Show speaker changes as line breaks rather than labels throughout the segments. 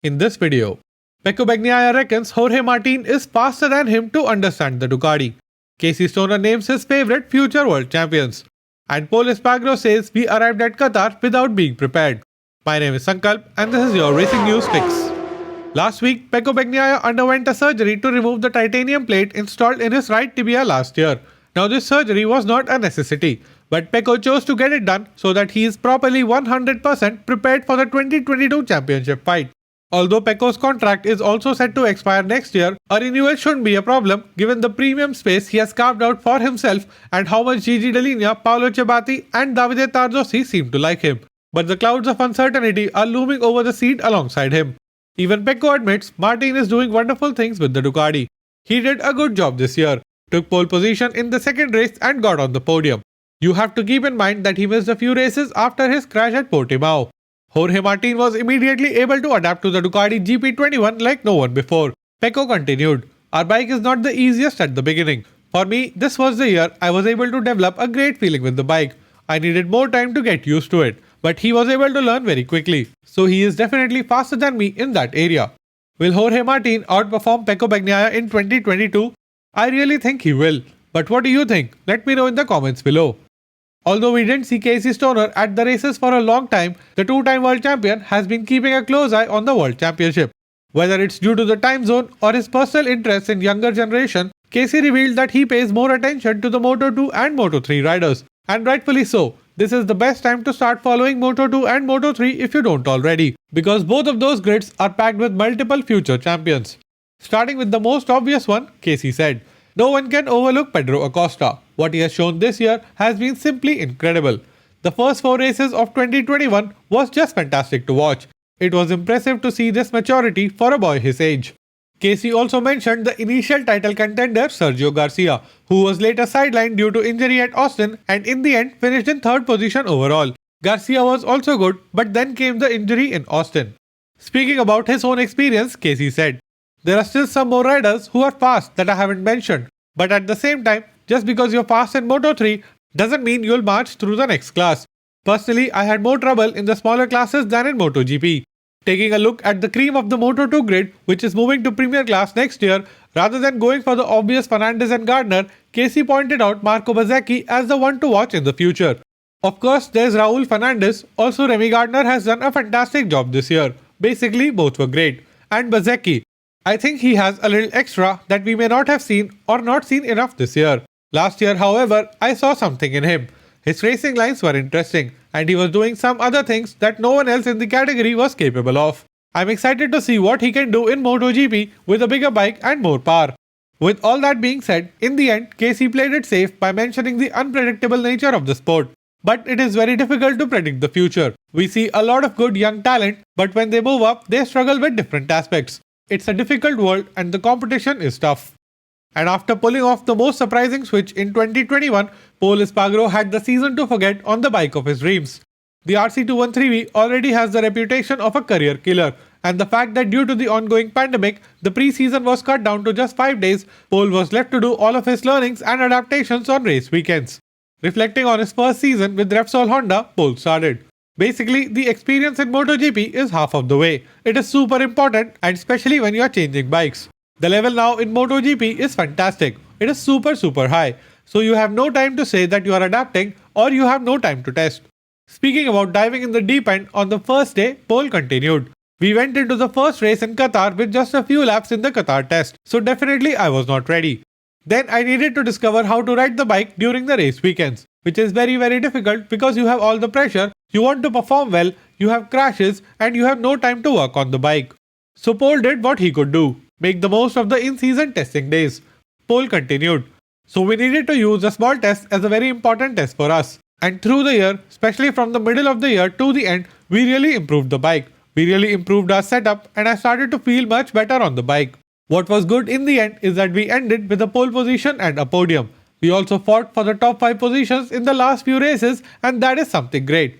in this video. Pecco Bagnaia reckons Jorge Martin is faster than him to understand the Ducati. Casey Stoner names his favorite future world champions. And Pol Espargaro says we arrived at Qatar without being prepared. My name is Sankalp and this is your Racing News Fix. Last week, Pecco Bagnaia underwent a surgery to remove the titanium plate installed in his right tibia last year. Now this surgery was not a necessity, but Pecco chose to get it done so that he is properly 100% prepared for the 2022 championship fight. Although Pecco's contract is also set to expire next year, a renewal shouldn't be a problem given the premium space he has carved out for himself and how much Gigi Dall'Igna, Paolo Ciabatti and Davide Tardosi seem to like him. But the clouds of uncertainty are looming over the seat alongside him. Even Pecco admits Martin is doing wonderful things with the Ducati. He did a good job this year, took pole position in the second race and got on the podium. You have to keep in mind that he missed a few races after his crash at Portimao. Jorge Martin was immediately able to adapt to the Ducati GP21 like no one before. Pecco continued, "Our bike is not the easiest at the beginning. For me, this was the year I was able to develop a great feeling with the bike. I needed more time to get used to it, but he was able to learn very quickly. So he is definitely faster than me in that area." Will Jorge Martin outperform Pecco Bagnaia in 2022? I really think he will. But what do you think? Let me know in the comments below. Although we didn't see Casey Stoner at the races for a long time, the two-time world champion has been keeping a close eye on the world championship. Whether it's due to the time zone or his personal interest in younger generation, Casey revealed that he pays more attention to the Moto2 and Moto3 riders. And rightfully so. This is the best time to start following Moto2 and Moto3 if you don't already, because both of those grids are packed with multiple future champions. Starting with the most obvious one, Casey said, "No one can overlook Pedro Acosta. What he has shown this year has been simply incredible. The first 4 races of 2021 was just fantastic to watch. It was impressive to see this maturity for a boy his age." Casey also mentioned the initial title contender Sergio Garcia, who was later sidelined due to injury at Austin and in the end finished in 3rd position overall. Garcia was also good, but then came the injury in Austin. Speaking about his own experience, Casey said, "There are still some more riders who are fast that I haven't mentioned, but at the same time, just because you're fast in Moto3 doesn't mean you'll march through the next class. Personally, I had more trouble in the smaller classes than in MotoGP. Taking a look at the cream of the Moto2 grid, which is moving to Premier Class next year, rather than going for the obvious Fernandez and Gardner, Casey pointed out Marco Bezzecchi as the one to watch in the future. Of course, there's Raul Fernandez, also Remy Gardner has done a fantastic job this year. Basically, both were great. And Bezzecchi, I think he has a little extra that we may not have seen or not seen enough this year. Last year, however, I saw something in him. His racing lines were interesting, and he was doing some other things that no one else in the category was capable of. I'm excited to see what he can do in MotoGP with a bigger bike and more power." With all that being said, in the end, Casey played it safe by mentioning the unpredictable nature of the sport. But it is very difficult to predict the future. We see a lot of good young talent, but when they move up, they struggle with different aspects. It's a difficult world and the competition is tough. And after pulling off the most surprising switch in 2021, Pol Espargaro had the season to forget on the bike of his dreams. The RC213V already has the reputation of a career killer, and the fact that due to the ongoing pandemic, the pre-season was cut down to just 5 days, Pol was left to do all of his learnings and adaptations on race weekends. Reflecting on his first season with Repsol Honda, Pol started, "Basically, the experience in MotoGP is half of the way. It is super important, and especially when you are changing bikes. The level now in MotoGP is fantastic. It is super high. So you have no time to say that you are adapting or you have no time to test." Speaking about diving in the deep end, on the first day, Pol continued, "We went into the first race in Qatar with just a few laps in the Qatar test, so definitely I was not ready. Then I needed to discover how to ride the bike during the race weekends, which is very difficult because you have all the pressure, you want to perform well, you have crashes and you have no time to work on the bike. So Pol did what he could do, make the most of the in-season testing days." Pol continued, "So we needed to use a small test as a very important test for us. And through the year, especially from the middle of the year to the end, we really improved the bike. We really improved our setup and I started to feel much better on the bike. What was good in the end is that we ended with a pole position and a podium. We also fought for the top 5 positions in the last few races and that is something great."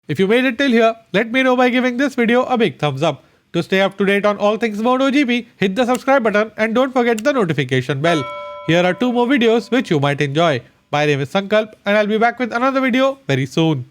If you made it till here, let me know by giving this video a big thumbs up. To stay up to date on all things MotoGP, hit the subscribe button and don't forget the notification bell. Here are 2 more videos which you might enjoy. My name is Sankalp and I'll be back with another video very soon.